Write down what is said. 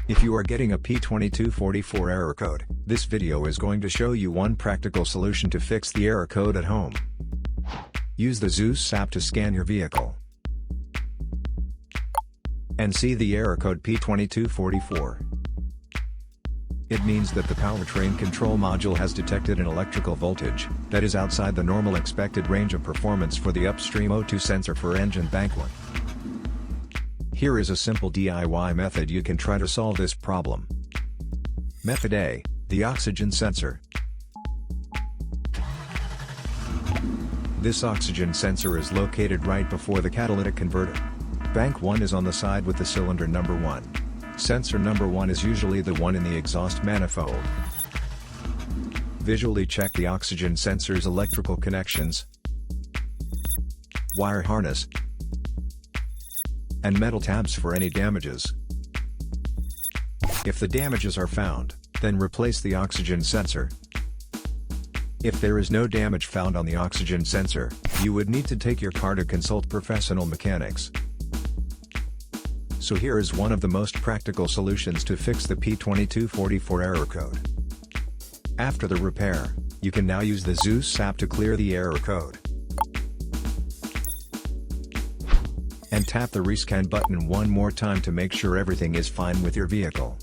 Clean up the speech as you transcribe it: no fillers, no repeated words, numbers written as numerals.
If you are getting a P2244 error code, this video is going to show you one practical solution to fix the error code at home. Use the Zeus app to scan your vehicle and see the error code P2244. It means that the powertrain control module has detected an electrical voltage that is outside the normal expected range of performance for the upstream O2 sensor for engine bank 1. Here is a simple DIY method you can try to solve this problem. Method A, the oxygen sensor. This oxygen sensor is located right before the catalytic converter. Bank 1 is on the side with the cylinder number 1. Sensor number 1 is usually the one in the exhaust manifold. Visually check the oxygen sensor's electrical connections, wire harness, and metal tabs for any damages. If the damages are found, then replace the oxygen sensor. If there is no damage found on the oxygen sensor, you would need to take your car to consult professional mechanics. So here is one of the most practical solutions to fix the P2244 error code. After the repair, you can now use the Zeus app to clear the error code. And tap the rescan button one more time to make sure everything is fine with your vehicle.